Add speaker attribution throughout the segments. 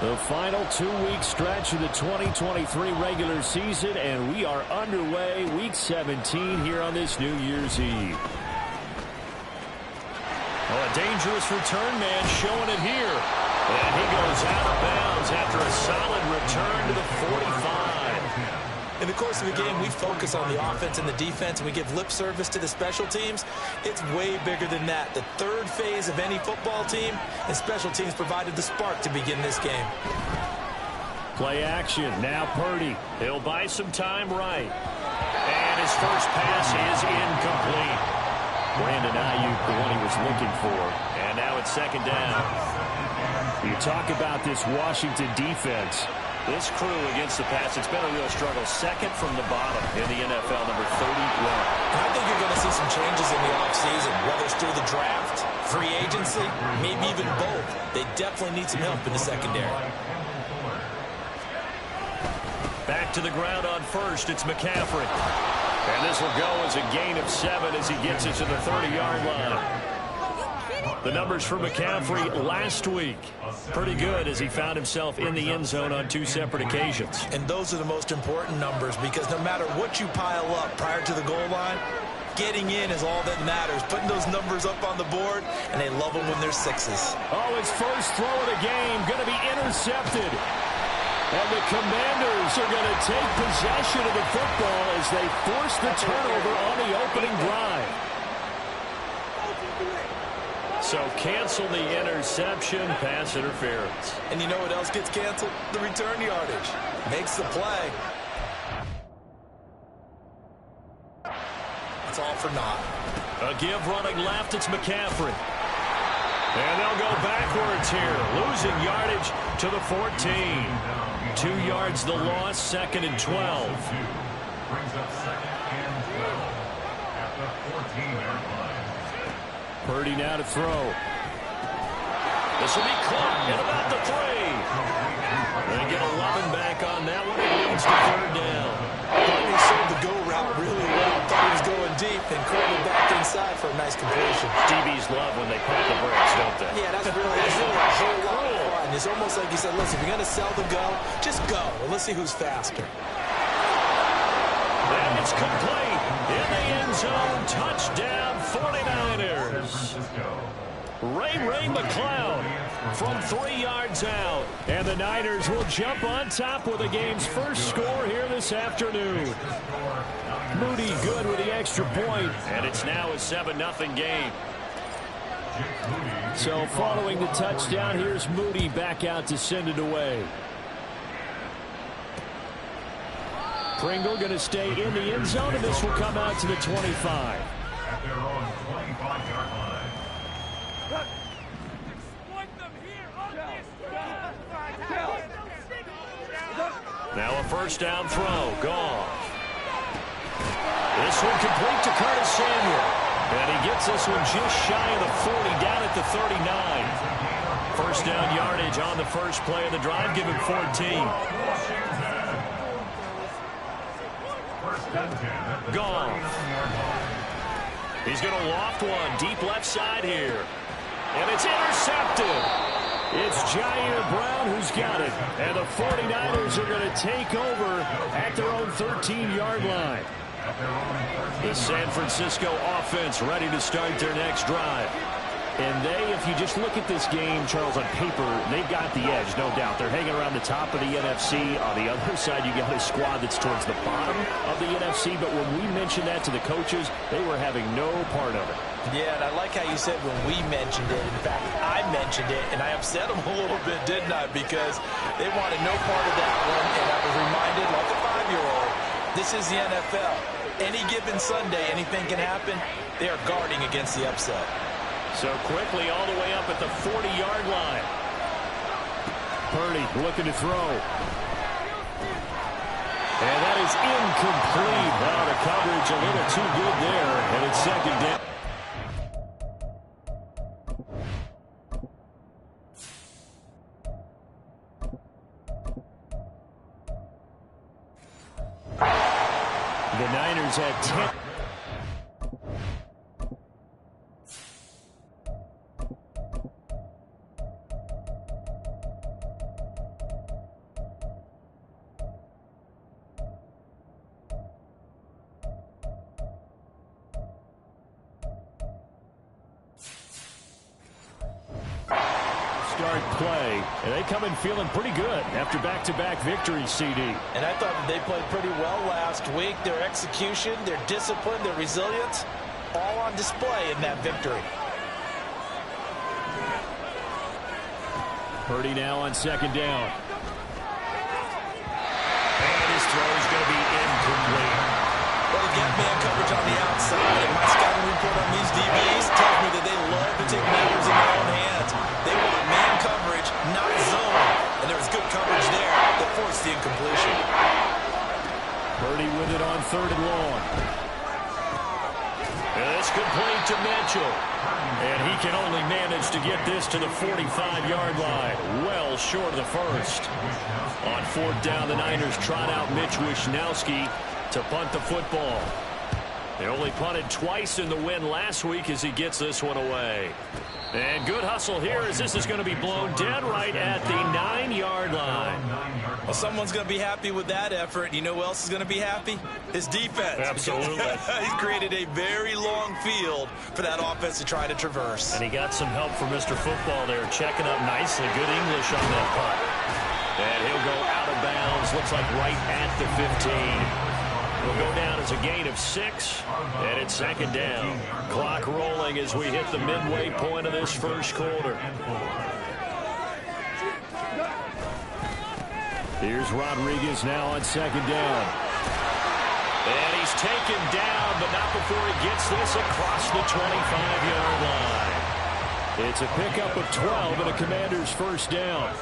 Speaker 1: The final 2-week stretch of the 2023 regular season, and we are underway week 17 here on this New Year's Eve. Well, a dangerous return man showing it here. And he goes out of bounds after a solid return to the 45.
Speaker 2: In the course of the game, we focus on the offense and the defense, and we give lip service to the special teams. It's way bigger than that. The third phase of any football team, and special teams provided the spark to begin this game.
Speaker 1: Play action. Now Purdy. He'll buy some time right. And his first pass is incomplete. Brandon Ayuk, the one he was looking for. And now it's second down. You talk about this Washington defense. This crew against the pass, it's been a real struggle. Second from the bottom in the NFL, number 31.
Speaker 2: I think you're going to see some changes in the offseason, whether it's through the draft, free agency, maybe even both. They definitely need some help in the secondary.
Speaker 1: Back to the ground on first, it's McCaffrey. And this will go as a gain of 7 as he gets it to the 30-yard line. The numbers for McCaffrey last week, pretty good as he found himself in the end zone on 2 separate occasions.
Speaker 2: And those are the most important numbers because no matter what you pile up prior to the goal line, getting in is all that matters. Putting those numbers up on the board, and they love them when they're 6s.
Speaker 1: Oh, his first throw of the game going to be intercepted. And the Commanders are going to take possession of the football as they force the turnover on the opening drive. So cancel the interception, pass interference.
Speaker 2: And you know what else gets canceled? The return yardage. Makes the play. It's all for naught.
Speaker 1: A give running left, it's McCaffrey. And they'll go backwards here, losing yardage to the 14. 2 yards the loss, second and 12.
Speaker 3: Brings up second and 12 at the 14-yard line.
Speaker 1: Purdy now to throw. This will be caught at about the 3. They get 11 back on that one. It leads to third down.
Speaker 2: Purdy sold the go route really well. Thought he was going deep and curled it back inside for a nice completion.
Speaker 1: DBs love when they pump the brakes, don't they?
Speaker 2: Yeah, that's really a whole lot of fun. It's almost like you said, listen, if you're going to sell the go, just go. And let's see who's faster.
Speaker 1: And it's complete. In the end zone, touchdown 49ers. Ray McCloud from 3 yards out. And the Niners will jump on top with the game's first score here this afternoon. Moody good with the extra point. And it's now a 7-0 game. So following the touchdown, here's Moody back out to send it away. Pringle going to stay in the end zone, and this will come out to the 25.
Speaker 3: At their own 25-yard line.
Speaker 1: Now a first down throw. Goff. This one complete to Curtis Samuel. And he gets this one just shy of the 40, down at the 39. First down yardage on the first play of the drive, give him 14. Goff. He's going to loft one deep left side here. And it's intercepted. It's Jair Brown who's got it. And the 49ers are going to take over at their own 13-yard line. The San Francisco offense ready to start their next drive. And if you just look at this game, Charles, on paper, they've got the edge, no doubt. They're hanging around the top of the NFC. On the other side, you got a squad that's towards the bottom of the NFC. But when we mentioned that to the coaches, they were having no part of it.
Speaker 2: Yeah, and I like how you said when we mentioned it. In fact, I mentioned it, and I upset them a little bit, didn't I? Because they wanted no part of that one, and I was reminded, like a 5-year-old, this is the NFL. Any given Sunday, anything can happen. They are guarding against the upset.
Speaker 1: So quickly all the way up at the 40-yard line. Purdy looking to throw. And that is incomplete. Well, the coverage a little too good there, and it's second down. The Niners had 10. start play. And they come in feeling pretty good after back-to-back victories, CD.
Speaker 2: And I thought that they played pretty well last week. Their execution, their discipline, their resilience, all on display in that victory.
Speaker 1: Purdy now on second down. And his throw is going to be incomplete.
Speaker 2: Well, they've got man coverage on the outside, and my scouting report on these DBs tells me that they love to take matters in their own hands. They want man coverage, not zone. And there was good coverage there that forced the incompletion.
Speaker 1: Purdy with it on third and long. And it's complete to Mitchell. And he can only manage to get this to the 45-yard line. Well short of the first. On fourth down, the Niners trot out Mitch Wishnowski to punt the football. They only punted twice in the win last week as he gets this one away. And good hustle here as this is going to be blown dead right at the 9-yard line.
Speaker 2: Well, someone's going to be happy with that effort. You know who else is going to be happy? His defense.
Speaker 1: Absolutely.
Speaker 2: He's created a very long field for that offense to try to traverse.
Speaker 1: And he got some help from Mr. Football there, checking up nicely. Good English on that punt. And he'll go out of bounds. Looks like right at the 15. Will go down as a gain of 6, and it's second down. Clock rolling as we hit the midway point of this first quarter. Here's Rodriguez now on second down. And he's taken down, but not before he gets this across the 25-yard line. It's a pickup of 12 and a Commander's first down.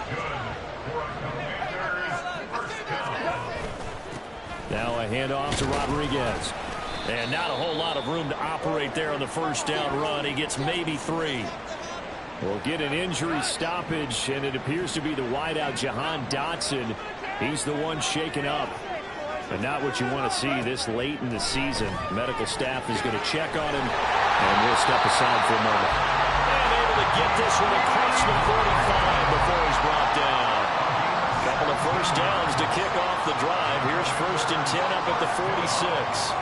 Speaker 1: Now a handoff to Rodriguez. And not a whole lot of room to operate there on the first down run. He gets maybe 3. We'll get an injury stoppage, and it appears to be the wideout Jahan Dotson. He's the one shaken up. And not what you want to see this late in the season. Medical staff is going to check on him, and we'll step aside for a moment. And able to get this one across the 45 before he's brought down. Couple of first downs to kick off the drive. Here's first and 10 up at the 46.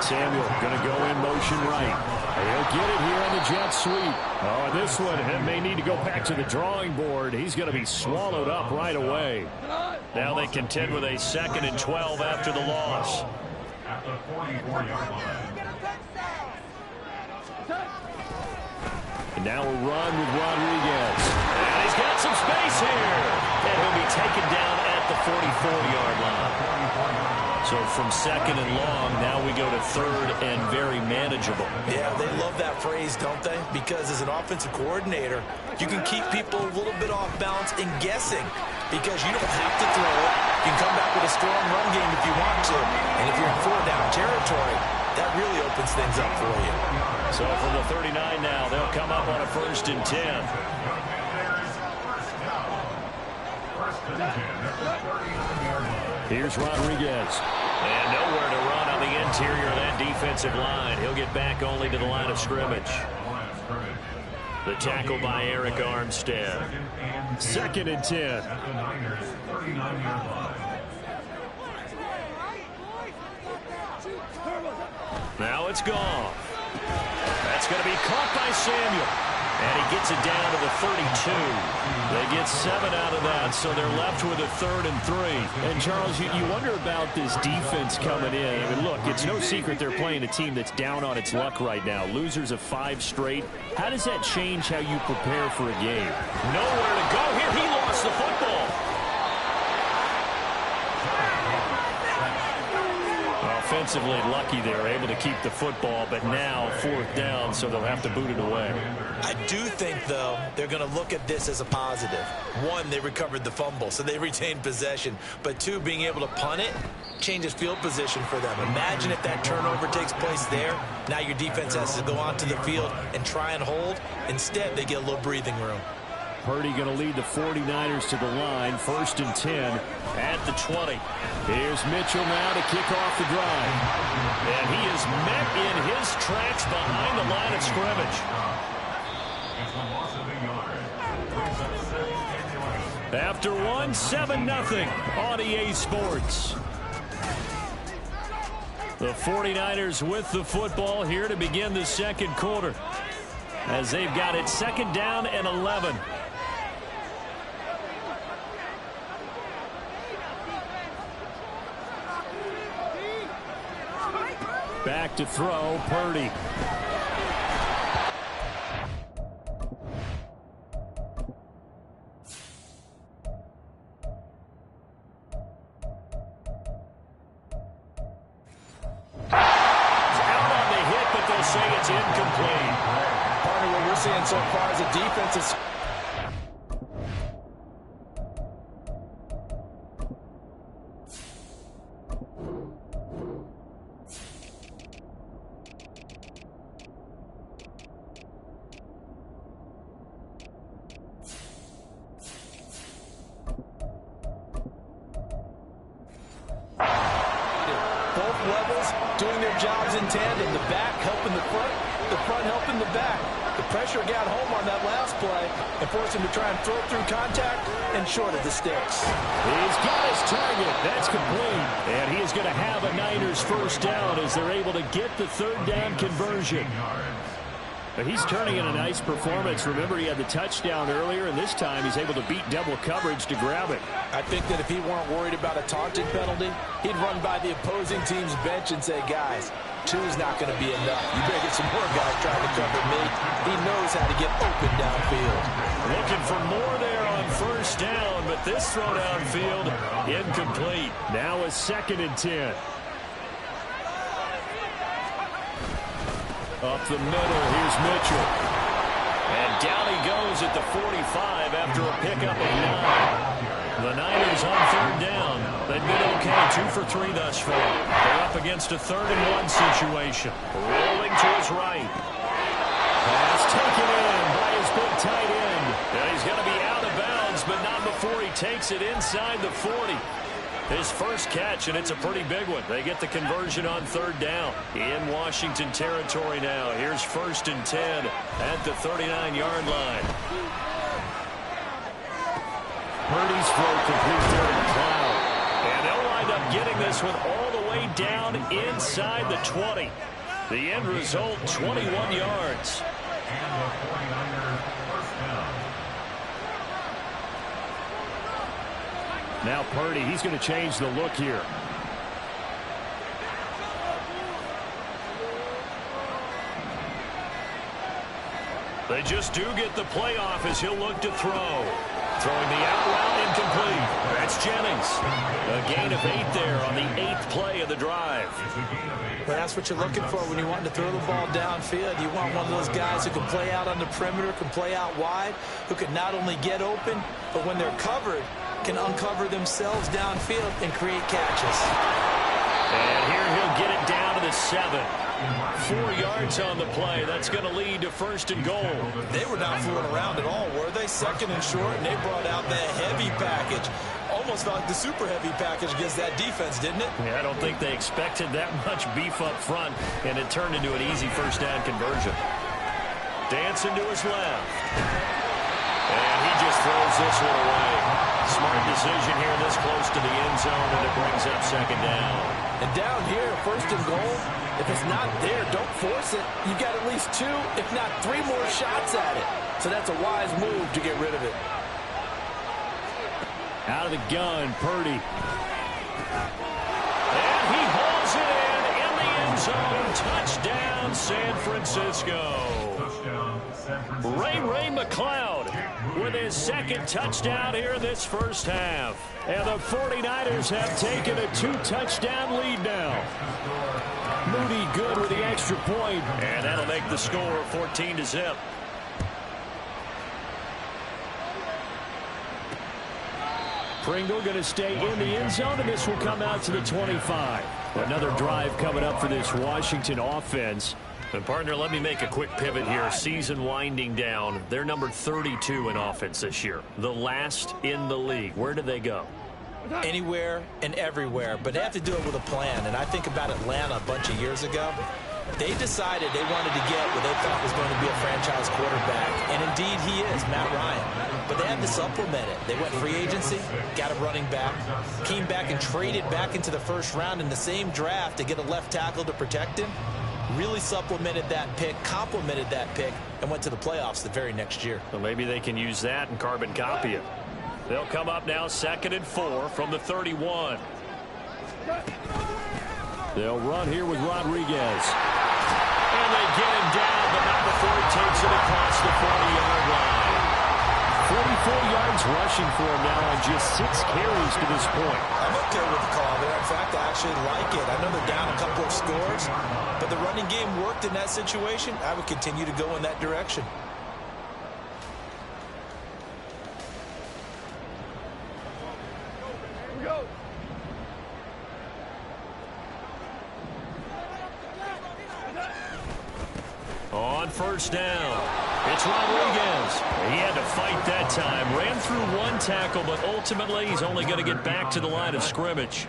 Speaker 1: Samuel going to go in motion right. He'll get it here on the jet sweep. Oh, this one may need to go back to the drawing board. He's going to be swallowed up right away. Now they contend with a second and 12 after the loss.
Speaker 3: At the 44-yard line.
Speaker 1: And now a run with Rodriguez. And he's got some space here. And he'll be taken down at the 44-yard line. So from second and long, now we go to third and very manageable.
Speaker 2: Yeah, they love that phrase, don't they? Because as an offensive coordinator, you can keep people a little bit off balance and guessing because you don't have to throw it. You can come back with a strong run game if you want to. And if you're in 4-down territory, that really opens things up for you.
Speaker 1: So from the 39 now, they'll come up on a first and 10. Here's Rodriguez. And nowhere to run on the interior of that defensive line. He'll get back only to the line of scrimmage. The tackle by Eric Armstead. Second and 10. Now it's gone. That's going to be caught by Samuel. And he gets it down to the 32. They get 7 out of that, so they're left with a third and 3. And, Charles, you wonder about this defense coming in. I mean, look, it's no secret they're playing a team that's down on its luck right now. Losers of 5 straight. How does that change how you prepare for a game? Nowhere to go here. He lost the football. Offensively lucky they're able to keep the football, but now fourth down, so they'll have to boot it away.
Speaker 2: I do think, though, they're going to look at this as a positive. 1, they recovered the fumble, so they retained possession. But 2, being able to punt it changes field position for them. Imagine if that turnover takes place there. Now your defense has to go onto the field and try and hold. Instead, they get a little breathing room.
Speaker 1: Purdy going to lead the 49ers to the line. First and 10 at the 20. Here's Mitchell now to kick off the drive. And he is met in his tracks behind the line of scrimmage. After 1, 7-0 on EA Sports. The 49ers with the football here to begin the second quarter, as they've got it second down and 11. Back to throw, Purdy. Out on the hit, but they'll say it's incomplete.
Speaker 2: Partner, what we're seeing so far is a defense is... both levels doing their jobs in tandem. The back helping the front helping the back. The pressure got home on that last play and forced him to try and throw through contact and short of the sticks.
Speaker 1: He's got his target. That's complete. And he is going to have a Niners first down as they're able to get the third down conversion. But he's turning in a nice performance. Remember, he had the touchdown earlier, and this time he's able to beat double coverage to grab it.
Speaker 2: I think that if he weren't worried about a taunting penalty, he'd run by the opposing team's bench and say, guys, 2 is not going to be enough. You better get some more guys trying to cover me. He knows how to get open downfield.
Speaker 1: Looking for more there on first down, but this throw downfield incomplete. Now a 2nd and 10. Up the middle, here's Mitchell. And down he goes at the 45 after a pickup of 9. The Niners on third down. They've been okay, 2 for 3 thus far. They're up against a 3rd and 1 situation. Rolling to his right. Pass taken in by his big tight end. And he's going to be out of bounds, but not before he takes it inside the 40. His first catch, and it's a pretty big one. They get the conversion on third down. In Washington territory now. Here's 1st and 10 at the 39-yard line. Purdy's throw complete there to Cloud. And they'll wind up getting this one all the way down inside the 20. The end result, 21 yards.
Speaker 3: And the 49ers first down.
Speaker 1: Now Purdy, he's going to change the look here. They just do get the playoff as he'll look to throw. Throwing the out route incomplete. That's Jennings. A gain of 8 there on the 8th play of the drive.
Speaker 2: But that's what you're looking for when you want to throw the ball downfield. You want one of those guys who can play out on the perimeter, can play out wide, who can not only get open, but when they're covered, can uncover themselves downfield and create catches.
Speaker 1: And here he'll get it down to the 7. 4 yards on the play. That's going to lead to 1st and goal.
Speaker 2: They were not fooling around at all, were they? 2nd and short, and they brought out the heavy package. Almost like the super heavy package against that defense, didn't it?
Speaker 1: Yeah, I don't think they expected that much beef up front, and it turned into an easy first down conversion. Dancing to his left. And he just throws this one away. Smart decision here this close to the end zone, and it brings up 2nd down.
Speaker 2: And down here, 1st and goal, if it's not there, don't force it. You've got at least 2, if not 3 more shots at it. So that's a wise move to get rid of it.
Speaker 1: Out of the gun, Purdy. And he hauls it in the end zone. Touchdown, San Francisco.
Speaker 3: Touchdown, San Francisco.
Speaker 1: Ray McLeod with his 2nd touchdown here in this first half. And the 49ers have taken a 2-touchdown lead now. Moody good with the extra point. And that'll make the score 14-0. Pringle going to stay in the end zone, and this will come out to the 25. Another drive coming up for this Washington offense. And partner, let me make a quick pivot here. Season winding down. They're number 32 in offense this year. The last in the league. Where do they go?
Speaker 2: Anywhere and everywhere, but they have to do it with a plan. And I think about Atlanta a bunch of years ago. They decided they wanted to get what they thought was going to be a franchise quarterback. And indeed he is, Matt Ryan. But they had to supplement it. They went free agency, got a running back, came back and traded back into the 1st round in the same draft to get a left tackle to protect him. Really supplemented that pick, complemented that pick, and went to the playoffs the very next year.
Speaker 1: Well, maybe they can use that and carbon copy it. They'll come up now 2nd and 4 from the 31. They'll run here with Rodriguez. And they get him down, but not before he takes it across the 40-yard line. 44 yards rushing for him now on just 6 carries to this point.
Speaker 2: I'm okay with the call there. In fact, I actually like it. I know they're down a couple of scores, but the running game worked in that situation. I would continue to go in that direction.
Speaker 1: On first down, it's Rodriguez. He had to fight that time. Ran through one tackle, but ultimately he's only going to get back to the line of scrimmage.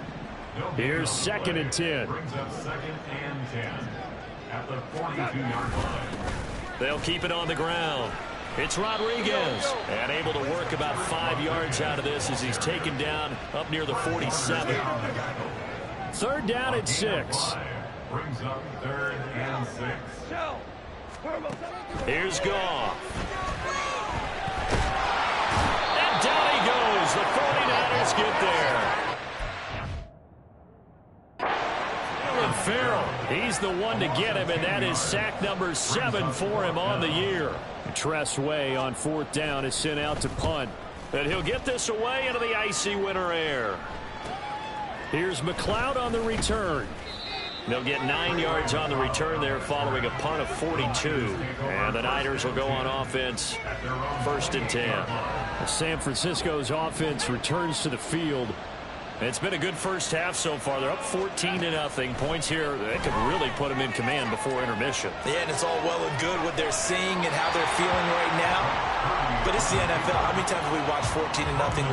Speaker 1: Here's 2nd and 10.
Speaker 3: Brings up 2nd and 10 at the 42-yard line.
Speaker 1: They'll keep it on the ground. It's Rodriguez. And able to work about 5 yards out of this as he's taken down up near the 47. 3rd down at 6.
Speaker 3: Brings up 3rd and 6.
Speaker 1: Here's Goff. And down he goes. The 49ers get there. And Farrell, he's the one to get him, and that is sack number 7 for him on the year. Tress Way on 4th down is sent out to punt. And he'll get this away into the icy winter air. Here's McLeod on the return. They'll get 9 yards on the return there following a punt of 42. And the Niners will go on offense 1st and 10. San Francisco's offense returns to the field. It's been a good first half so far. They're up 14-0. Points here, they could really put them in command before intermission.
Speaker 2: Yeah, and it's all well and good what they're seeing and how they're feeling right now. But it's the NFL. How many times have we watched 14-0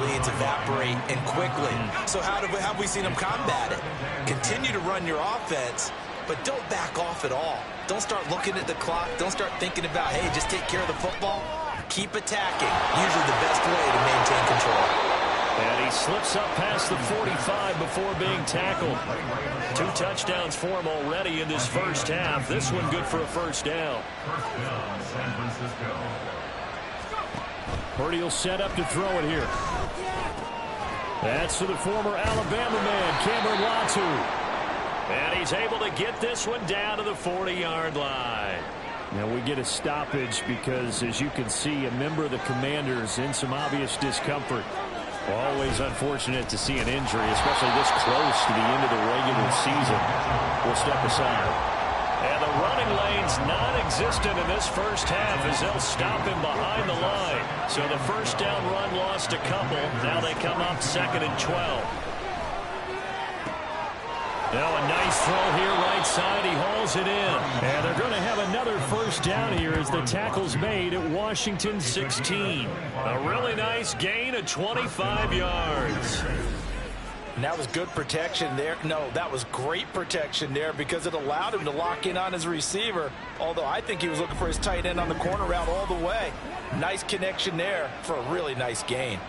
Speaker 2: leads evaporate and quickly? So how have we seen them combat it? Continue to run your offense, but don't back off at all. Don't start looking at the clock. Don't start thinking about, hey, just take care of the football. Keep attacking. Usually the best way to maintain control.
Speaker 1: And he slips up past the 45 before being tackled. 2 touchdowns for him already in this first half. This one good for a first down.
Speaker 3: First down, San Francisco.
Speaker 1: Purdy will set up to throw it here. That's to the former Alabama man, Cameron Latu. And he's able to get this one down to the 40-yard line. Now we get a stoppage because, as you can see, a member of the Commanders in some obvious discomfort. Always unfortunate to see an injury, especially this close to the end of the regular season. We'll step aside. And the running lane's non-existent in this first half as they'll stop him behind the line. So the first down run lost a couple. Now they come up 2nd and 12. Now a nice throw here right side. He hauls it in. And they're going to have another first down here as the tackle's made at Washington 16. A really nice gain of 25 yards.
Speaker 2: And that was good protection there. No, that was great protection there because it allowed him to lock in on his receiver. Although I think he was looking for his tight end on the corner route all the way. Nice connection there for a really nice gain.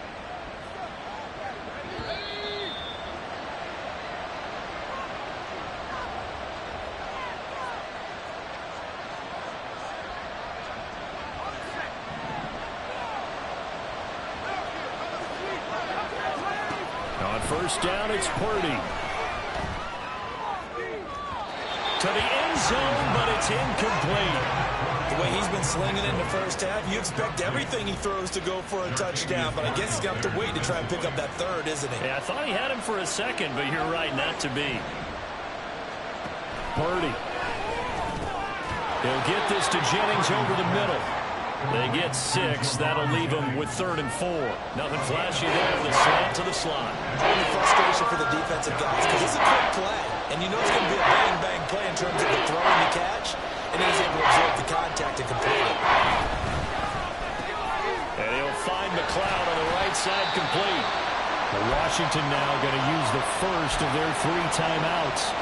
Speaker 1: First down, it's Purdy. To the end zone, but it's incomplete.
Speaker 2: The way he's been slinging in the first half, you expect everything he throws to go for a touchdown, but I guess he's going to have to wait to try and pick up that 3rd, isn't he?
Speaker 1: Yeah, I thought he had him for a second, but you're right, not to be. Purdy. He'll get this to Jennings over the middle. They get 6. That'll leave them with 3rd and 4. Nothing flashy there. The slant to the slot.
Speaker 2: Only frustration for the defensive guys because it's a quick play. And you know it's going to be a bang-bang play in terms of the throw and the catch. And he's able to absorb the contact and complete it.
Speaker 1: And he'll find McLeod on the right side complete. Washington now going to use the first of their 3 timeouts,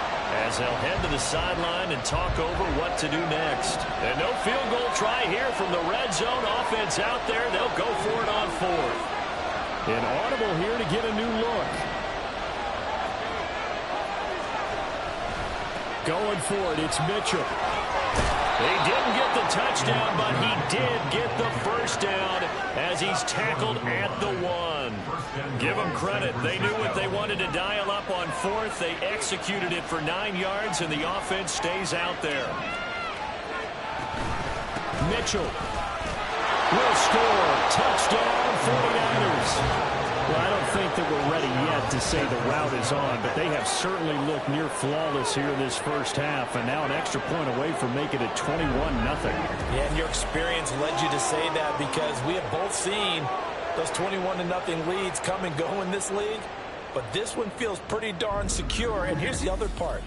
Speaker 1: as they'll head to the sideline and talk over what to do next. And no field goal try here from the red zone. Offense out there. They'll go for it on 4th. An audible here to get a new look. Going for it, it's Mitchell. He didn't get the touchdown, but he did get the first down as he's tackled at the 1. Give them credit. They knew what they wanted to dial up on 4th. They executed it for 9 yards, and the offense stays out there. Mitchell will score. Touchdown, 49ers. Well, I don't think that we're ready yet to say the route is on, but they have certainly looked near flawless here in this first half, and now an extra point away from making it 21-0.
Speaker 2: Yeah, and your experience led you to say that because we have both seen those 21-0 leads come and go in this league, but this one feels pretty darn secure. And here's the other part.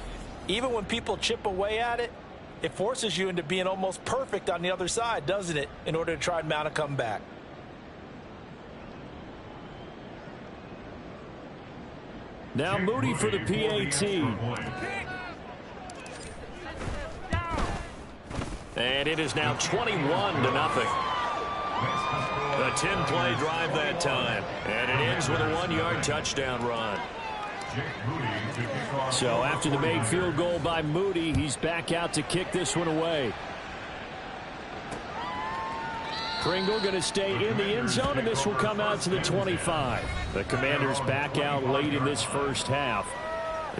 Speaker 2: Even when people chip away at it, it forces you into being almost perfect on the other side, doesn't it, in order to try and mount a comeback.
Speaker 1: Now Moody for the PAT. And it is now 21-0. A 10-play drive that time. And it ends with a 1-yard touchdown run. So after the made field goal by Moody, he's back out to kick this one away. Pringle going to stay in the end zone, and this will come out to the 25. The Commanders back out late in this first half.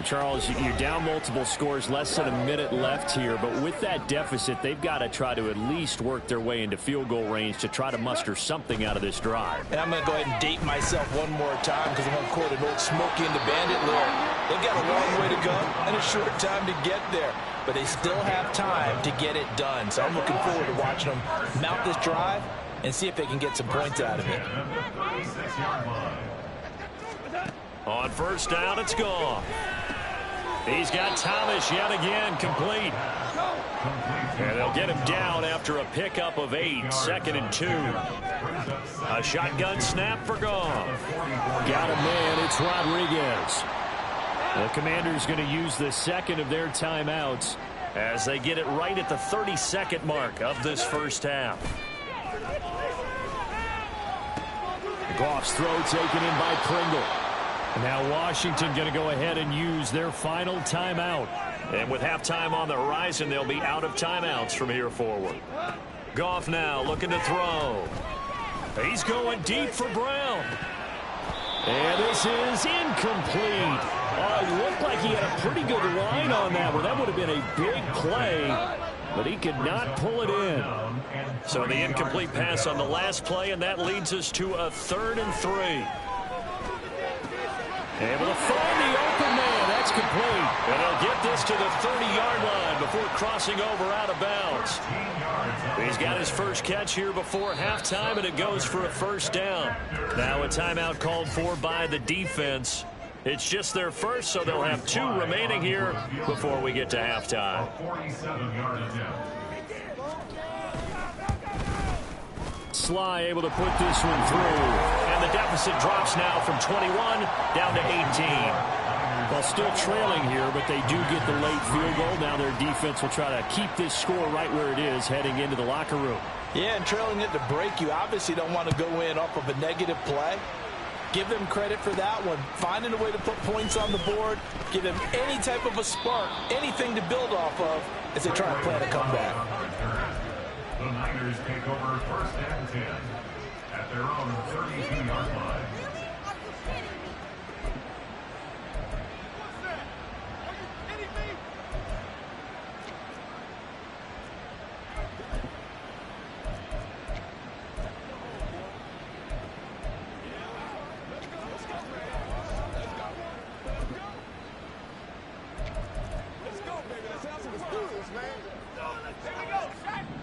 Speaker 1: Charles, you're down multiple scores, less than a minute left here, but with that deficit, they've got to try to at least work their way into field goal range to try to muster something out of this drive.
Speaker 2: And I'm going to go ahead and date myself one more time because I'm going to quote an old Smokey and the Bandit lyric. They've got a long way to go and a short time to get there, but they still have time to get it done. So I'm looking forward to watching them mount this drive and see if they can get some points out of it.
Speaker 1: On first down, it's gone. He's got Thomas yet again complete. And they'll get him down after a pickup of 8, 2nd and 2. A shotgun snap for Goff. Got a man, it's Rodriguez. The Commanders going to use the second of their timeouts as they get it right at the 32nd mark of this first half. Goff's throw taken in by Pringle. Now Washington going to go ahead and use their final timeout. And with halftime on the horizon, they'll be out of timeouts from here forward. Goff now looking to throw. He's going deep for Brown. And this is incomplete. It looked like he had a pretty good line on that one. That would have been a big play, but he could not pull it in. So the incomplete pass on the last play, and that leads us to a 3rd and 3. Able to find the open man. That's complete. And they'll get this to the 30-yard line before crossing over out of bounds. He's got his first catch here before halftime, and it goes for a first down. Now a timeout called for by the defense. It's just their first, so they'll have 2 remaining here before we get to halftime. Sly able to put this one through. And the deficit drops now from 21 down to 18. Well, still trailing here, but they do get the late field goal. Now their defense will try to keep this score right where it is heading into the locker room.
Speaker 2: Yeah, and trailing it to break, you obviously don't want to go in off of a negative play. Give them credit for that one. Finding a way to put points on the board. Give them any type of a spark, anything to build off of as they try to plan a comeback.
Speaker 3: The Niners take over 1st and 10 at their own 32-yard line.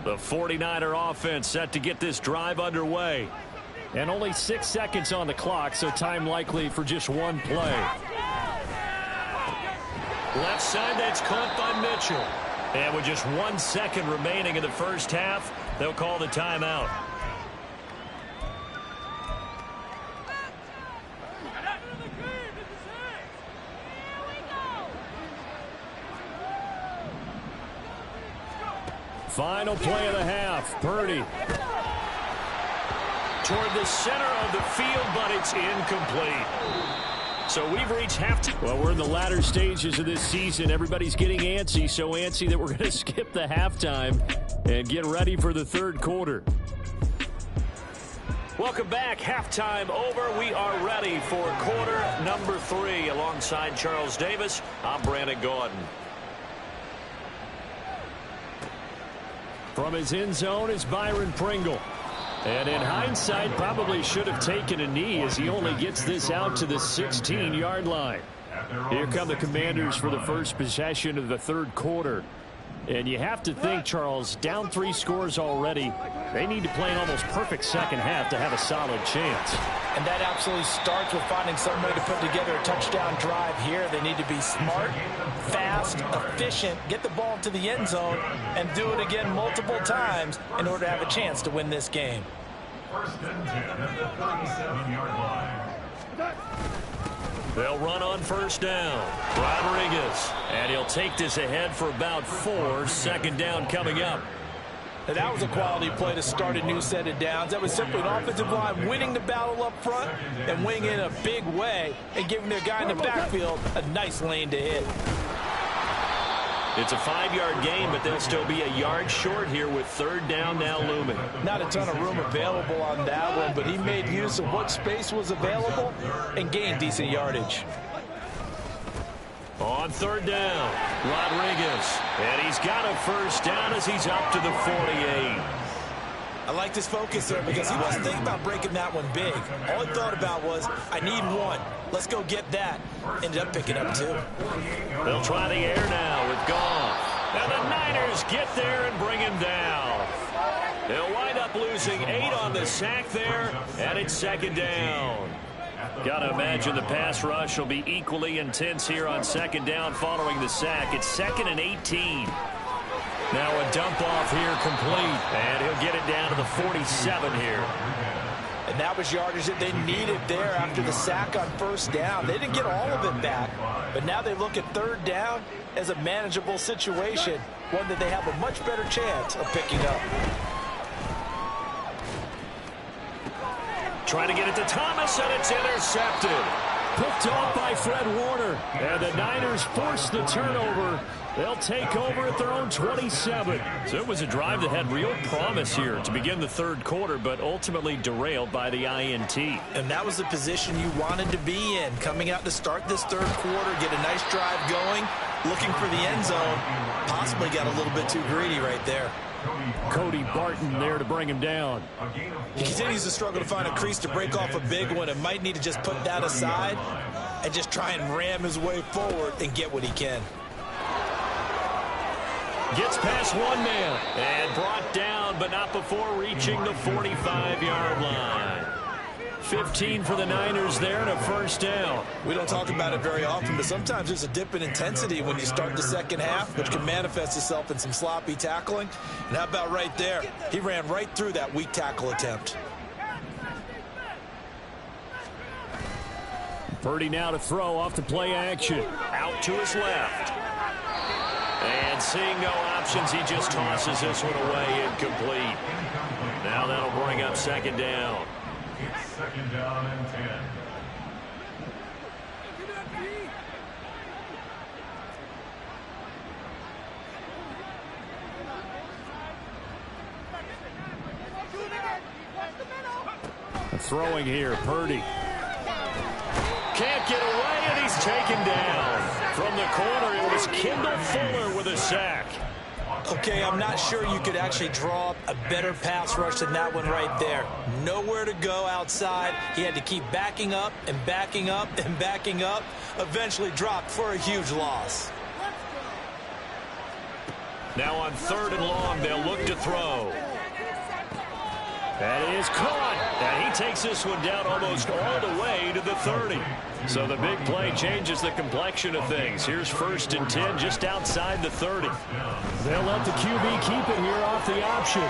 Speaker 1: The 49er offense set to get this drive underway. And only 6 seconds on the clock, so time likely for just one play. Left side, that's caught by Mitchell. And with just 1 second remaining in the first half, they'll call the timeout. Final play of the half. Purdy toward the center of the field, but it's incomplete. So we've reached halftime. Well, we're in the latter stages of this season. Everybody's getting antsy, so antsy that we're going to skip the halftime and get ready for the third quarter. Welcome back. Halftime over. We are ready for quarter number 3. Alongside Charles Davis, I'm Brandon Gordon. From his end zone is Byron Pringle. And in hindsight, probably should have taken a knee as he only gets this out to the 16-yard line. Here come the Commanders for the first possession of the third quarter. And you have to think, Charles, down 3 scores already. They need to play an almost perfect second half to have a solid chance.
Speaker 2: And that absolutely starts with finding some way to put together a touchdown drive here. They need to be smart, fast, efficient, get the ball to the end zone, and do it again multiple times in order to have a chance to win this game.
Speaker 3: First and 10 at the 37-yard line.
Speaker 1: They'll run on first down. Rodriguez. And he'll take this ahead for about 4. Second down coming up.
Speaker 2: And that was a quality play to start a new set of downs. That was simply an offensive line winning the battle up front and winning in a big way and giving their guy in the backfield a nice lane to hit.
Speaker 1: It's a 5-yard gain, but they'll still be a yard short here with third down now looming.
Speaker 2: Not a ton of room available on that one, but he made use of what space was available and gained decent yardage.
Speaker 1: On third down, Rodriguez. And he's got a first down as he's up to the 48.
Speaker 2: I liked his focus there because he wasn't thinking about breaking that one big. All he thought about was, I need 1. Let's go get that. Ended up picking up 2.
Speaker 1: They'll try the air now with Goff. And the Niners get there and bring him down. They'll wind up losing 8 on the sack there, and it's second down. Got to imagine the pass rush will be equally intense here on second down following the sack. It's 2nd and 18. Now a dump off here complete, and he'll get it down to the 47 here.
Speaker 2: And that was yardage that they needed there after the sack on first down. They didn't get all of it back, but now they look at third down as a manageable situation, one that they have a much better chance of picking up.
Speaker 1: Trying to get it to Thomas, and it's intercepted. Picked off by Fred Warner. And the Niners force the turnover. They'll take over at their own 27. So it was a drive that had real promise here to begin the third quarter, but ultimately derailed by the INT.
Speaker 2: And that was the position you wanted to be in. Coming out to start this third quarter, get a nice drive going, looking for the end zone. Possibly got a little bit too greedy right there.
Speaker 1: Cody Barton there to bring him down.
Speaker 2: He continues to struggle to find a crease to break off a big one and might need to just put that aside and just try and ram his way forward and get what he can.
Speaker 1: Gets past one man and brought down, but not before reaching the 45-yard line. 15 for the Niners there and a first down.
Speaker 2: We don't talk about it very often, but sometimes there's a dip in intensity when you start the second half, which can manifest itself in some sloppy tackling. And how about right there? He ran right through that weak tackle attempt.
Speaker 1: Purdy now to throw off the play action. Out to his left. And seeing no options, he just tosses this one away incomplete. Now that'll bring up second down.
Speaker 3: It's second down and 10.
Speaker 1: Throwing here, Purdy. Can't get away, and he's taken down. From the corner, it was Kendall Fuller with a sack.
Speaker 2: Okay, I'm not sure you could actually draw up a better pass rush than that one right there. Nowhere to go outside. He had to keep backing up and backing up and backing up. Eventually dropped for a huge loss.
Speaker 1: Now on third and long, they'll look to throw. That is caught. And he takes this one down almost all the way to the 30. So the big play changes the complexion of things. Here's first and 10 just outside the 30. They'll let the QB keep it here off the option.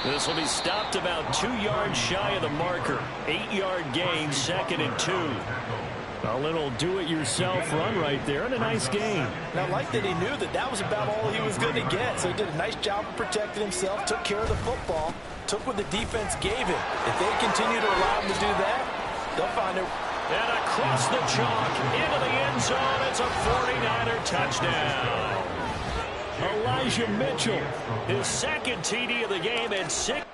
Speaker 1: This will be stopped about 2 yards shy of the marker. 8-yard gain, 2nd and 2. A little do-it-yourself run right there and a nice gain.
Speaker 2: And I like that he knew that that was about all he was going to get. So he did a nice job of protecting himself, took care of the football, took what the defense gave him. If they continue to allow him to do that, they'll find
Speaker 1: And across the chalk, into the end zone. It's a 49er touchdown. Elijah Mitchell, his second TD of the game and 6.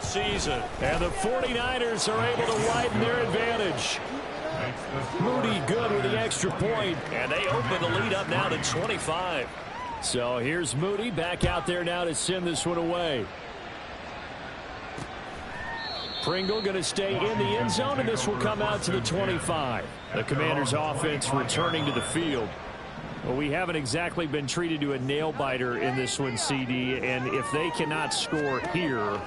Speaker 1: Season. And the 49ers are able to widen their advantage. Moody good with the extra point. And they open the lead up now to 25. So here's Moody back out there now to send this one away. Pringle going to stay in the end zone, and this will come out to the 25. The Commanders' offense returning to the field. Well, we haven't exactly been treated to a nail-biter in this one, CD, and if they cannot score here,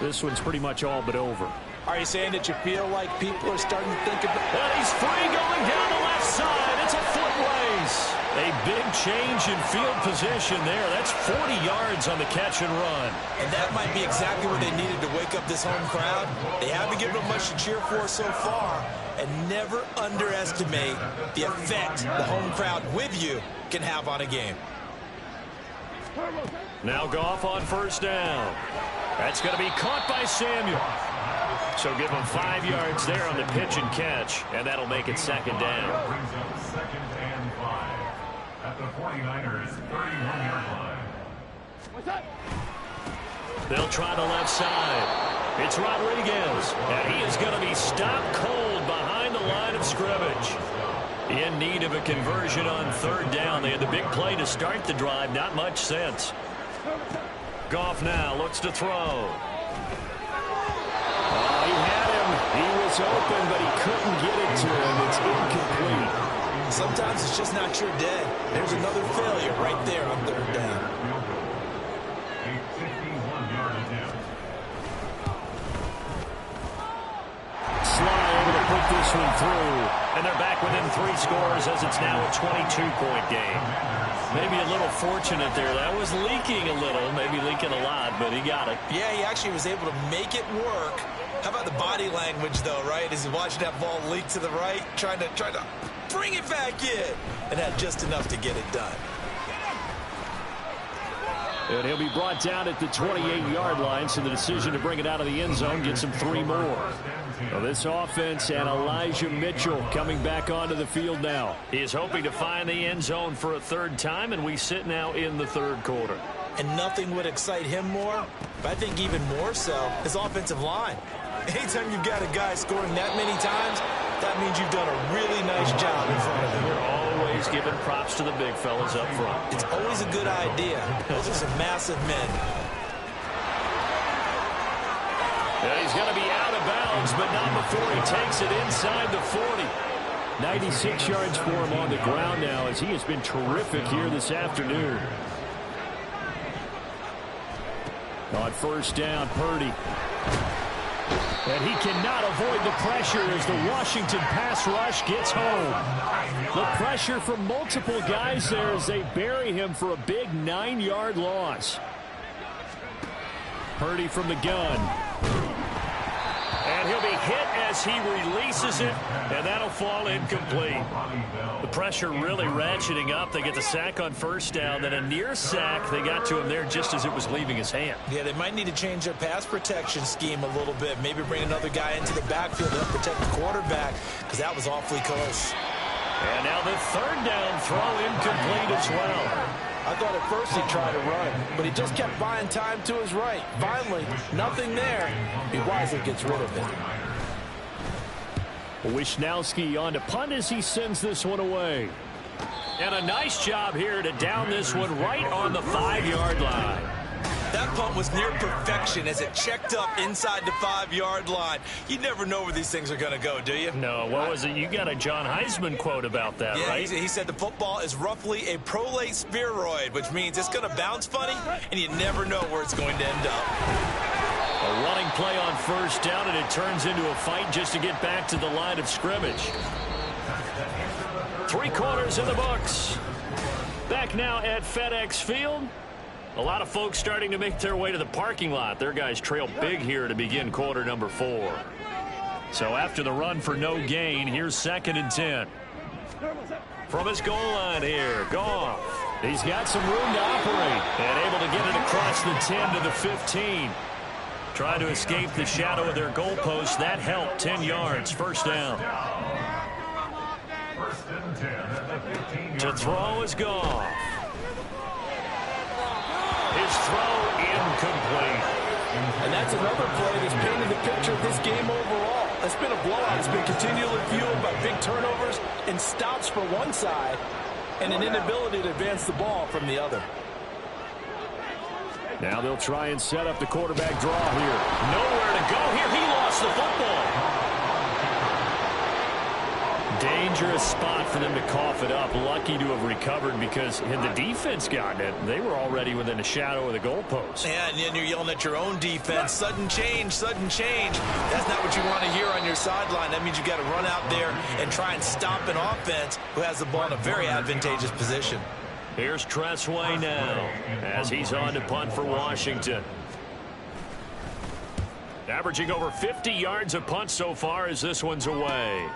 Speaker 1: this one's pretty much all but over.
Speaker 2: Are you saying that you feel like people are starting to think about...
Speaker 1: And he's free going down the left side. It's a foot race. A big change in field position there. That's 40 yards on the catch and run.
Speaker 2: And that might be exactly what they needed to wake up this home crowd. They haven't given them much to cheer for so far. And never underestimate the effect the home crowd with you can have on a game.
Speaker 1: Now Goff on first down. That's going to be caught by Samuel. So give him 5 yards there on the pitch and catch, and that'll make it second down.
Speaker 3: Brings up second and 5 at the 49ers 31-yard line.
Speaker 1: They'll try the left side. It's Rodriguez, and he is going to be stopped cold behind the line of scrimmage. In need of a conversion on third down. They had the big play to start the drive. Not much sense. Goff now looks to throw. Oh, he had him. He was open, but he couldn't get it to him. It's incomplete.
Speaker 2: Sometimes it's just not your day. There's another failure right there on third down.
Speaker 3: A 51-yard attempt.
Speaker 1: Sly able to put this one through. And they're back within 3 scores as it's now a 22-point game. Maybe a little fortunate there. That was leaking a little, maybe leaking a lot, but he got it.
Speaker 2: Yeah, he actually was able to make it work. How about the body language, though, right? As he watched that ball leak to the right, trying to bring it back in, and had just enough to get it done.
Speaker 1: And he'll be brought down at the 28-yard line, so the decision to bring it out of the end zone gets him 3 more. Well, this offense and Elijah Mitchell coming back onto the field now. He is hoping to find the end zone for a third time, and we sit now in the third quarter.
Speaker 2: And nothing would excite him more, but I think even more so, his offensive line. Anytime you've got a guy scoring that many times, that means you've done a really nice job in front of him.
Speaker 1: You're always giving props to the big fellas up front.
Speaker 2: It's always a good idea. Those are some massive men.
Speaker 1: And he's going to be out of bounds, but not before he takes it inside the 40. 96 yards for him on the ground now, as he has been terrific here this afternoon. On first down, Purdy. And he cannot avoid the pressure as the Washington pass rush gets home. The pressure from multiple guys there as they bury him for a big 9-yard loss. Purdy from the gun. And he'll be hit as he releases it, and that'll fall incomplete. The pressure really ratcheting up. They get the sack on first down, then a near sack. They got to him there just as it was leaving his hand.
Speaker 2: Yeah, they might need to change their pass protection scheme a little bit. Maybe bring another guy into the backfield to help protect the quarterback, because that was awfully close.
Speaker 1: And now the third down throw incomplete as well.
Speaker 2: I thought at first he tried to run, but he just kept buying time to his right. Finally, nothing there. He wisely gets rid of it.
Speaker 1: Wisnowski on to punt as he sends this one away. And a nice job here to down this one right on the 5-yard line.
Speaker 2: That punt was near perfection as it checked up inside the 5-yard line. You never know where these things are going to go, do you?
Speaker 1: No, what was it? You got a John Heisman quote about that,
Speaker 2: yeah,
Speaker 1: right?
Speaker 2: He said the football is roughly a prolate spheroid, which means it's going to bounce funny, and you never know where it's going to end up.
Speaker 1: A running play on first down, and it turns into a fight just to get back to the line of scrimmage. 3 quarters in the books. Back now at FedEx Field. A lot of folks starting to make their way to the parking lot. Their guys trail big here to begin quarter number 4. So after the run for no gain, here's 2nd and 10. From his goal line here, Goff. He's got some room to operate and able to get it across the 10 to the 15. Trying to escape the shadow of their goalpost. That helped. 10 yards. First down.
Speaker 3: First and 10 at the 15-yard
Speaker 1: To throw is Goff. His throw incomplete.
Speaker 2: And that's another play that's painted the picture of this game overall. It's been a blowout. It's been continually fueled by big turnovers and stops for one side and an inability to advance the ball from the other.
Speaker 1: Now they'll try and set up the quarterback draw here. Nowhere to go here. He lost the football. Dangerous spot for them to cough it up. Lucky to have recovered because had the defense gotten it, they were already within the shadow of the goalpost.
Speaker 2: Yeah, and then you're yelling at your own defense. Sudden change, sudden change. That's not what you want to hear on your sideline. That means you got to run out there and try and stop an offense who has the ball in a very advantageous position.
Speaker 1: Here's Tressway now as he's on to punt for Washington. Averaging over 50 yards a punt so far as this one's away.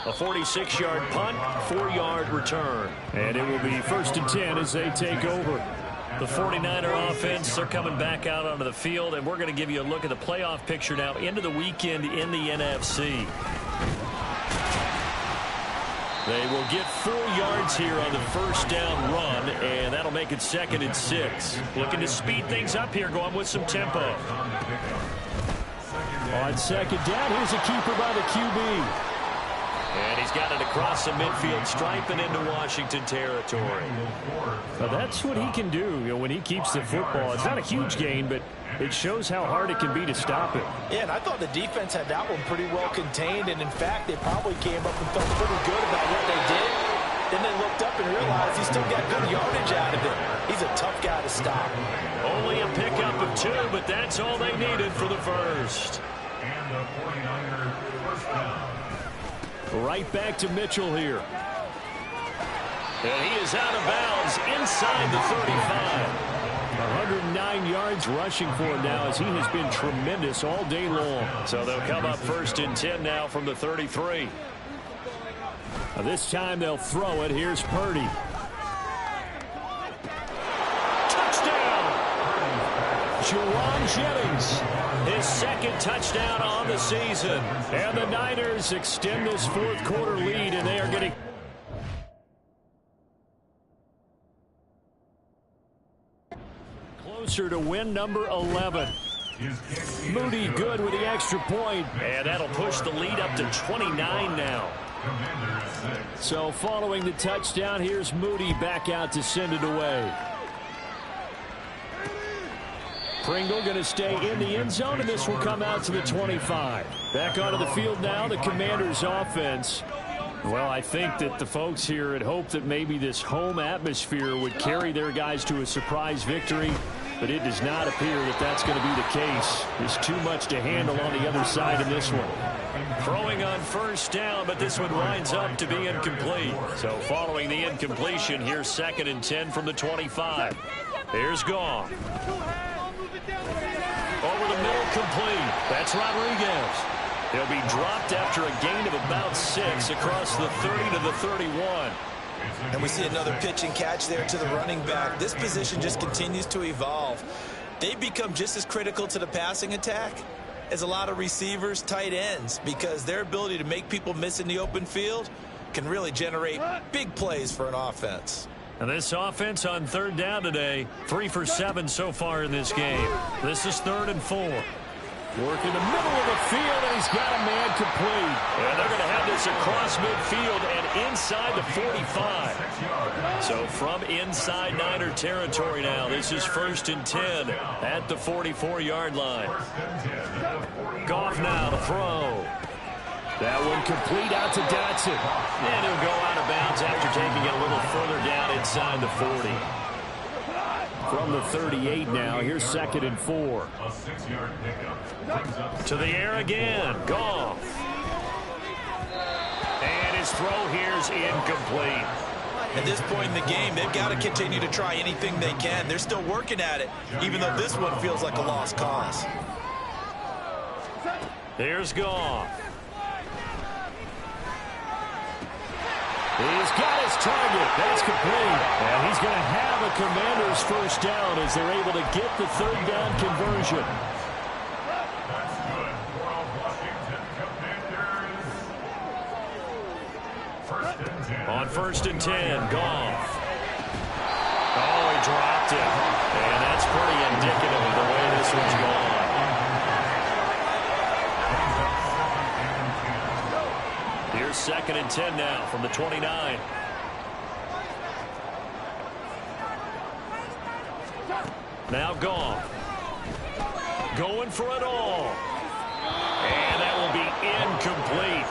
Speaker 1: A 46-yard punt, 4-yard return. And it will be first and 10 as they take over. The 49er offense, they're coming back out onto the field, and we're going to give you a look at the playoff picture now into the weekend in the NFC. They will get 4 yards here on the first down run, and that'll make it 2nd and 6. Looking to speed things up here, going with some tempo. On second down, here's a keeper by the QB. And he's got it across the midfield stripe and into Washington territory. Now that's what he can do, when he keeps the football. It's not a huge gain, but it shows how hard it can be to stop it.
Speaker 2: Yeah, and I thought the defense had that one pretty well contained, and in fact, they probably came up and felt pretty good about what they did. Then they looked up and realized he still got good yardage out of it. He's a tough guy to stop.
Speaker 1: Only a pickup of 2, but that's all they needed for the first.
Speaker 3: And the 49ers first down.
Speaker 1: Right back to Mitchell here. And he is out of bounds inside the 35. 109 yards rushing for him now as he has been tremendous all day long. So they'll come up first and 10 now from the 33. This time they'll throw it. Here's Purdy. Touchdown! Jerron Jennings. His second touchdown on the season. And the Niners extend this fourth quarter lead, and they are getting closer to win number 11. Moody good with the extra point, and that'll push the lead up to 29 now. So following the touchdown, here's Moody back out to send it away. Pringle going to stay in the end zone, and this will come out to the 25. Back onto the field now, the Commanders' offense. Well, I think that the folks here had hoped that maybe this home atmosphere would carry their guys to a surprise victory, but it does not appear that that's going to be the case. There's too much to handle on the other side of this one. Throwing on first down, but this one winds up to be incomplete. So following the incompletion, here's 2nd and 10 from the 25. Here's Goff. Over the middle, complete. That's Rodriguez. He'll be dropped after a gain of about 6 across the 30 to the 31.
Speaker 2: And we see another pitch and catch there to the running back. This position just continues to evolve. They become just as critical to the passing attack as a lot of receivers, tight ends, because their ability to make people miss in the open field can really generate big plays for an offense.
Speaker 1: And this offense on third down today, 3 for 7 so far in this game. This is 3rd and 4. Work in the middle of the field, and he's got a man complete. And they're going to have this across midfield and inside the 45. So from inside Niner territory now, this is 1st and 10 at the 44-yard line. Goff now to throw. That one complete out to Dotson. And he'll go out of bounds after taking it a little further down inside the 40. From the 38 now, here's 2nd and 4.
Speaker 3: A 6-yard pickup.
Speaker 1: To the air again. Goff. And his throw here's incomplete.
Speaker 2: At this point in the game, they've got to continue to try anything they can. They're still working at it, even though this one feels like a lost cause.
Speaker 1: Here's Goff. He's got his target. That's complete. And he's going to have a Commanders first down as they're able to get the third down conversion.
Speaker 3: That's good for a Washington Commanders. First and 10.
Speaker 1: On first and 10, Goff. Oh, he dropped it. And that's pretty indicative of the way this one's gone. Here's second and 10 now from the 29. Now Goff. Going for it all. And that will be incomplete.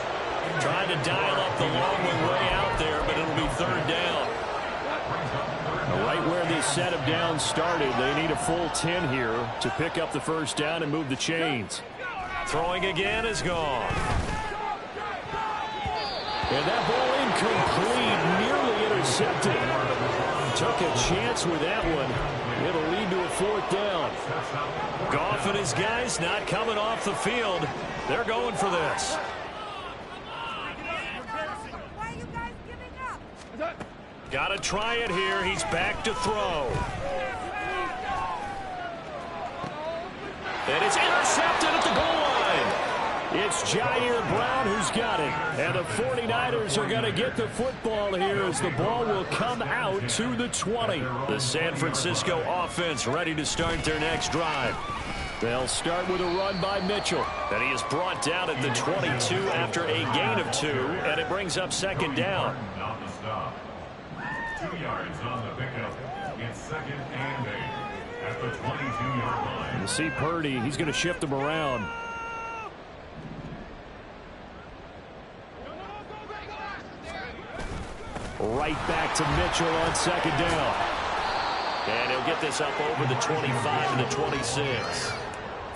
Speaker 1: Trying to dial up the long one way out there, but it'll be third down. Right where this set of downs started, they need a full 10 here to pick up the first down and move the chains. Throwing again is gone. And that ball incomplete, nearly intercepted. Took a chance with that one. It'll lead to a fourth down. Goff and his guys not coming off the field. They're going for this.
Speaker 4: Why are you guys giving up?
Speaker 1: Got to try it here. He's back to throw. And it's intercepted at the goal line. It's Jair Brown who's got it. And the 49ers are going to get the football here as the ball will come out to the 20. The San Francisco offense ready to start their next drive. They'll start with a run by Mitchell. And he is brought down at the 22 after a gain of 2. And it brings up second down.
Speaker 3: On the stop. 2 yards on the pickup. It's second and 8 at the 22-yard line.
Speaker 1: You see Purdy. He's going to shift him around. Right back to Mitchell on second down. And he'll get this up over the 25 to the 26.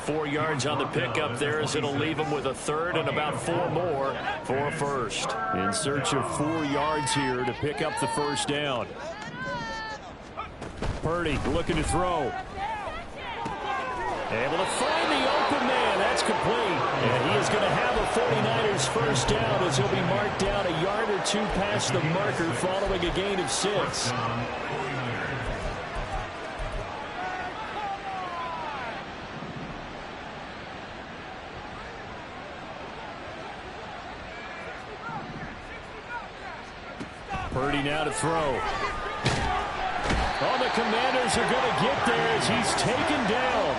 Speaker 1: 4 yards on the pickup there as it'll leave him with a third and about 4 more for a first. In search of 4 yards here to pick up the first down. Purdy looking to throw. Able to find the open man. That's complete. And he is going to have a 49ers first down as he'll be marked down a yard or 2 past the marker following a gain of 6. Purdy now to throw. Oh, the Commanders are going to get there as he's taken down.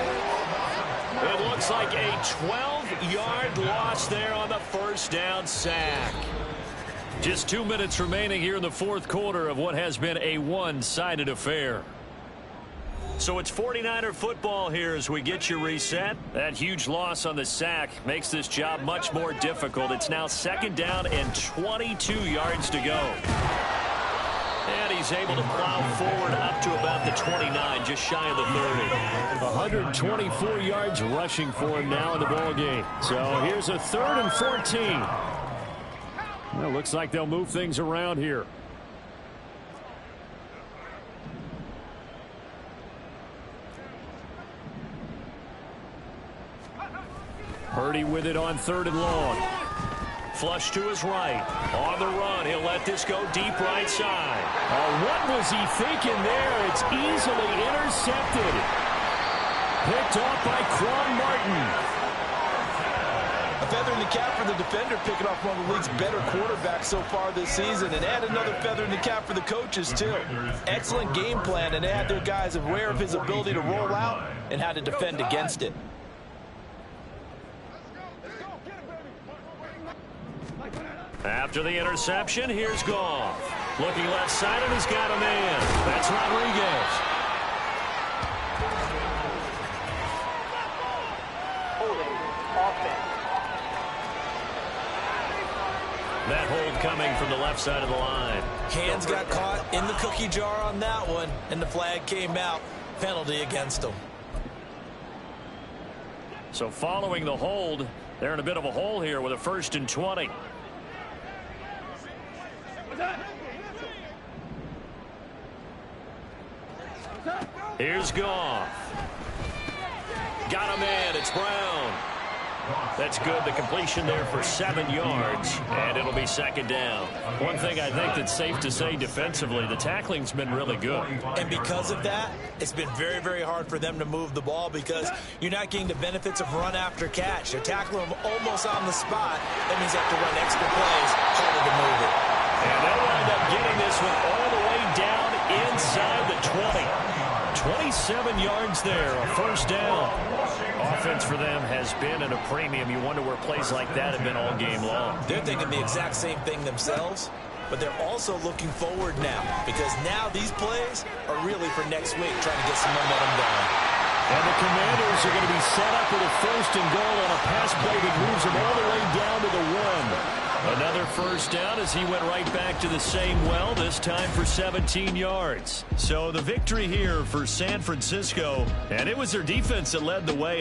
Speaker 1: It looks like a 12-yard loss there on the first down sack. Just 2 minutes remaining here in the fourth quarter of what has been a one-sided affair. So it's 49er football here as we get you reset. That huge loss on the sack makes this job much more difficult. It's now second down and 22 yards to go. And he's able to plow forward up to about the 29, just shy of the 30. 124 yards rushing for him now in the ball game. So here's a 3rd and 14. Well, looks like they'll move things around here. Purdy with it on 3rd and long. Flush to his right. On the run, he'll let this go deep right side. Oh, what was he thinking there? It's easily intercepted. Picked off by Quan Martin.
Speaker 2: A feather in the cap for the defender, picking off one of the league's better quarterbacks so far this season. And add another feather in the cap for the coaches, too. Excellent game plan, and they had their guys aware of his ability to roll out and how to defend against it.
Speaker 1: After the interception, here's Goff. Looking left side, and he's got a man. That's Rodriguez. That hold coming from the left side of the line.
Speaker 2: Hands got caught in the cookie jar on that one, and the flag came out. Penalty against him.
Speaker 1: So following the hold, they're in a bit of a hole here with a 1st and 20. Here's Goff. Got a man. It's Brown. That's good. The completion there for 7 yards, and it'll be second down. One thing I think that's safe to say defensively, the tackling's been really good.
Speaker 2: And because of that, it's been very, very hard for them to move the ball because you're not getting the benefits of run after catch. They're tackling them almost on the spot. That means they have to run extra plays, harder to move it.
Speaker 1: And they'll wind up getting this one all the way down inside the 20. 27 yards there, a first down. Offense for them has been at a premium. You wonder where plays like that have been all game long.
Speaker 2: They're thinking the exact same thing themselves, but they're also looking forward now because now these plays are really for next week, trying to get some momentum going.
Speaker 1: And the Commanders are going to be set up with a first and goal on a pass play that moves them all the way down to the 1. Another first down as he went right back to the same well, this time for 17 yards. So the victory here for San Francisco, and it was their defense that led the way.